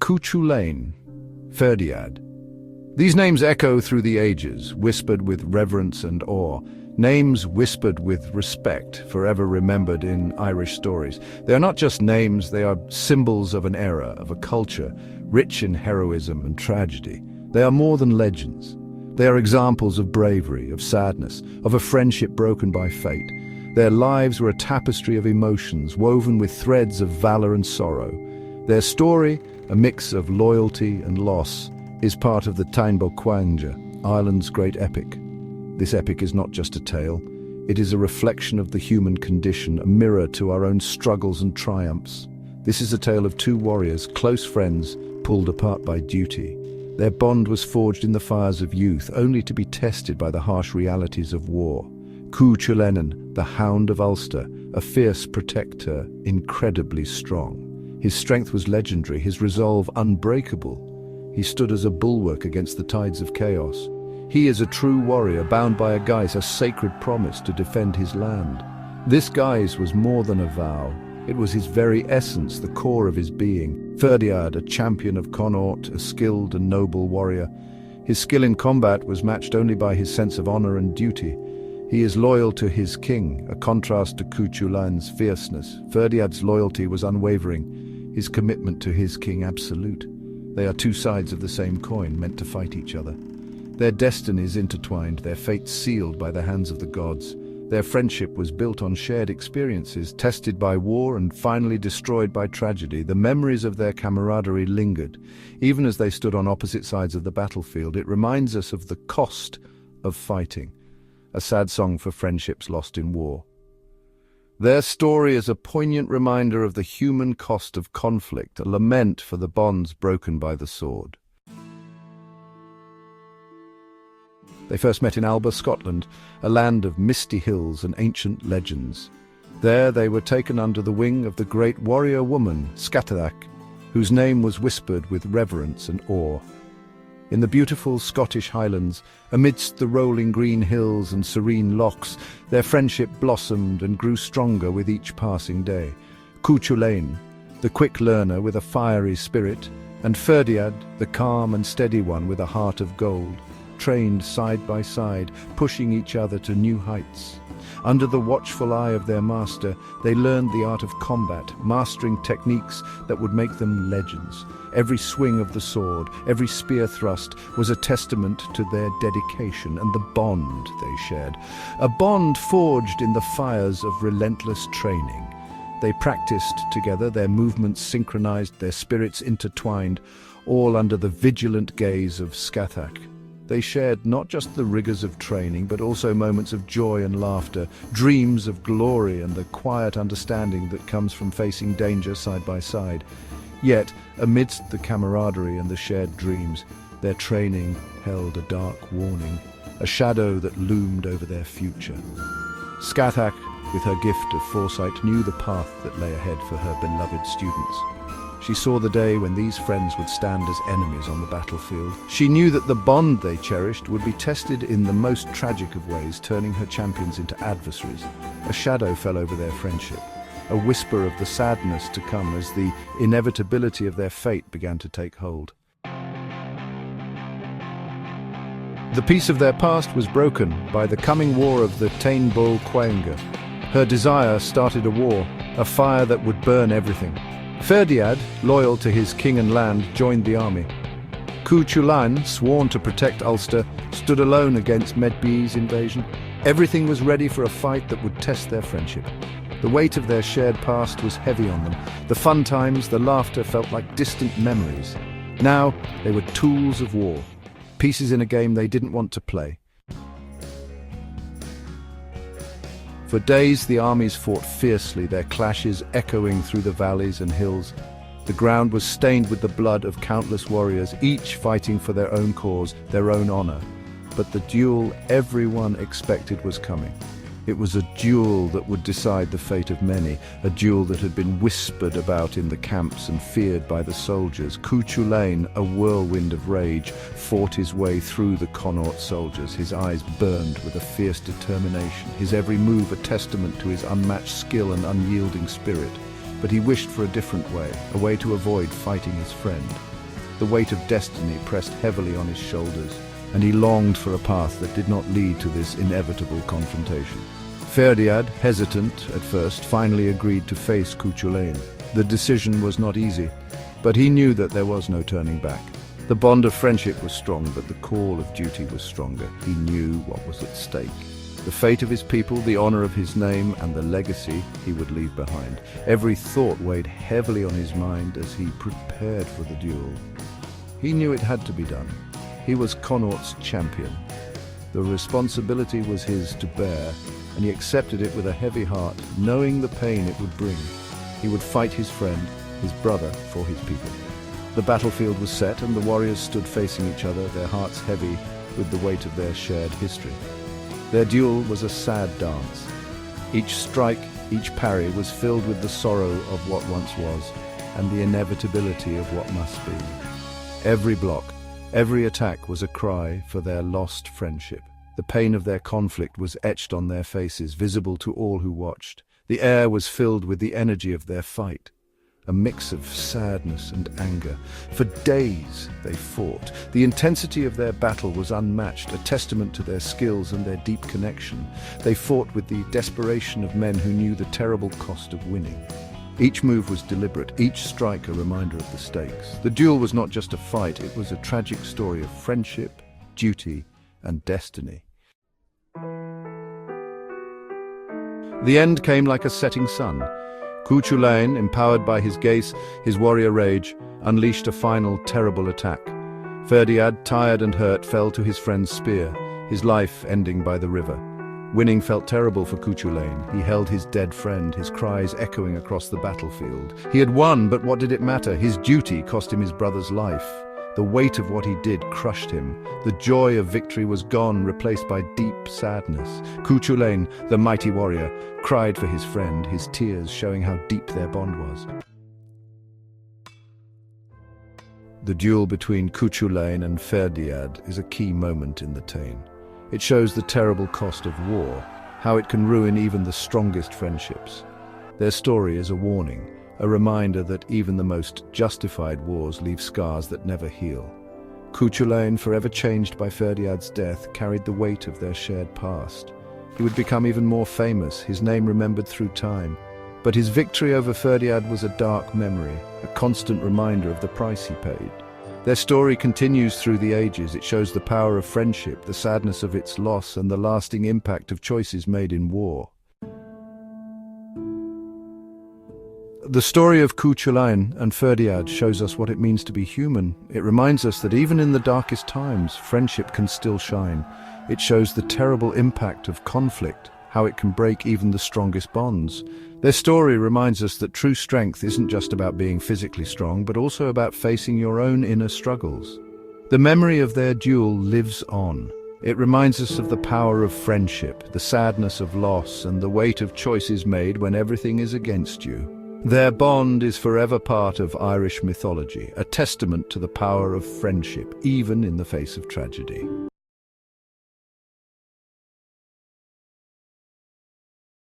Cú Chulainn Ferdiad. These names echo through the ages, whispered with reverence and awe. Names whispered with respect, forever remembered in Irish stories. They are not just names, they are symbols of an era, of a culture, rich in heroism and tragedy. They are more than legends. They are examples of bravery, of sadness, of a friendship broken by fate. Their lives were a tapestry of emotions, woven with threads of valor and sorrow. Their story, a mix of loyalty and loss, is part of the Táin Bó Cúailnge, Ireland's great epic. This epic is not just a tale, it is a reflection of the human condition, a mirror to our own struggles and triumphs. This is a tale of two warriors, close friends, pulled apart by duty. Their bond was forged in the fires of youth, only to be tested by the harsh realities of war. Cú Chulainn, the Hound of Ulster, a fierce protector, incredibly strong. His strength was legendary, his resolve unbreakable. He stood as a bulwark against the tides of chaos. He is a true warrior, bound by a guise, a sacred promise to defend his land. This guise was more than a vow. It was his very essence, the core of his being. Ferdiad, a champion of Connaught, a skilled and noble warrior. His skill in combat was matched only by his sense of honor and duty. He is loyal to his king, a contrast to Cú Chulainn's fierceness. Ferdiad's loyalty was unwavering, his commitment to his king absolute. They are two sides of the same coin, meant to fight each other. Their destinies intertwined, their fates sealed by the hands of the gods. Their friendship was built on shared experiences, tested by war and finally destroyed by tragedy. The memories of their camaraderie lingered. Even as they stood on opposite sides of the battlefield, it reminds us of the cost of fighting, a sad song for friendships lost in war. Their story is a poignant reminder of the human cost of conflict, a lament for the bonds broken by the sword. They first met in Alba, Scotland, a land of misty hills and ancient legends. There they were taken under the wing of the great warrior woman, Scathac, whose name was whispered with reverence and awe. In the beautiful Scottish Highlands, amidst the rolling green hills and serene lochs, their friendship blossomed and grew stronger with each passing day. Cú Chulainn, the quick learner with a fiery spirit, and Ferdiad, the calm and steady one with a heart of gold, trained side by side, pushing each other to new heights. Under the watchful eye of their master, they learned the art of combat, mastering techniques that would make them legends. Every swing of the sword, every spear thrust was a testament to their dedication and the bond they shared. A bond forged in the fires of relentless training. They practiced together, their movements synchronized, their spirits intertwined, all under the vigilant gaze of Scathac. They shared not just the rigors of training, but also moments of joy and laughter, dreams of glory and the quiet understanding that comes from facing danger side by side. Yet, amidst the camaraderie and the shared dreams, their training held a dark warning, a shadow that loomed over their future. Scathac, with her gift of foresight, knew the path that lay ahead for her beloved students. She saw the day when these friends would stand as enemies on the battlefield. She knew that the bond they cherished would be tested in the most tragic of ways, turning her champions into adversaries. A shadow fell over their friendship, a whisper of the sadness to come as the inevitability of their fate began to take hold. The peace of their past was broken by the coming war of the Táin Bó Cúailnge. Her desire started a war, a fire that would burn everything. Ferdiad, loyal to his king and land, joined the army. Cú Chulainn, sworn to protect Ulster, stood alone against Medb's invasion. Everything was ready for a fight that would test their friendship. The weight of their shared past was heavy on them. The fun times, the laughter felt like distant memories. Now they were tools of war, pieces in a game they didn't want to play. For days the armies fought fiercely, their clashes echoing through the valleys and hills. The ground was stained with the blood of countless warriors, each fighting for their own cause, their own honor. But the duel everyone expected was coming. It was a duel that would decide the fate of many, a duel that had been whispered about in the camps and feared by the soldiers. Cú Chulainn, a whirlwind of rage, fought his way through the Connaught soldiers, his eyes burned with a fierce determination, his every move a testament to his unmatched skill and unyielding spirit. but he wished for a different way, a way to avoid fighting his friend. The weight of destiny pressed heavily on his shoulders, and he longed for a path that did not lead to this inevitable confrontation. Ferdiad, hesitant at first, finally agreed to face Cú Chulainn. The decision was not easy, but he knew that there was no turning back. The bond of friendship was strong, but the call of duty was stronger. He knew what was at stake. The fate of his people, the honor of his name, and the legacy he would leave behind. Every thought weighed heavily on his mind as he prepared for the duel. He knew it had to be done. He was Connaught's champion. The responsibility was his to bear, and he accepted it with a heavy heart, knowing the pain it would bring. He would fight his friend, his brother, for his people. The battlefield was set, and the warriors stood facing each other, their hearts heavy with the weight of their shared history. Their duel was a sad dance. Each strike, each parry was filled with the sorrow of what once was, and the inevitability of what must be. Every block, every attack was a cry for their lost friendship. The pain of their conflict was etched on their faces, visible to all who watched. The air was filled with the energy of their fight, a mix of sadness and anger. For days they fought. The intensity of their battle was unmatched, a testament to their skills and their deep connection. They fought with the desperation of men who knew the terrible cost of winning. Each move was deliberate, each strike a reminder of the stakes. The duel was not just a fight, it was a tragic story of friendship, duty, and destiny. The end came like a setting sun. Cú Chulainn, empowered by his gaze, his warrior rage, unleashed a final terrible attack. Ferdiad, tired and hurt, fell to his friend's spear, his life ending by the river. Winning felt terrible for Cú Chulainn. He held his dead friend, his cries echoing across the battlefield. He had won, but what did it matter? His duty cost him his brother's life. The weight of what he did crushed him. The joy of victory was gone, replaced by deep sadness. Cú Chulainn, the mighty warrior, cried for his friend, his tears showing how deep their bond was. The duel between Cú Chulainn and Ferdiad is a key moment in the Táin. It shows the terrible cost of war, how it can ruin even the strongest friendships. Their story is a warning, a reminder that even the most justified wars leave scars that never heal. Cú Chulainn, forever changed by Ferdiad's death, carried the weight of their shared past. He would become even more famous, his name remembered through time. But his victory over Ferdiad was a dark memory, a constant reminder of the price he paid. Their story continues through the ages. It shows the power of friendship, the sadness of its loss, and the lasting impact of choices made in war. The story of Cú Chulainn and Ferdiad shows us what it means to be human. It reminds us that even in the darkest times, friendship can still shine. It shows the terrible impact of conflict, how it can break even the strongest bonds. Their story reminds us that true strength isn't just about being physically strong, but also about facing your own inner struggles. The memory of their duel lives on. It reminds us of the power of friendship, the sadness of loss, and the weight of choices made when everything is against you. Their bond is forever part of Irish mythology, a testament to the power of friendship, even in the face of tragedy.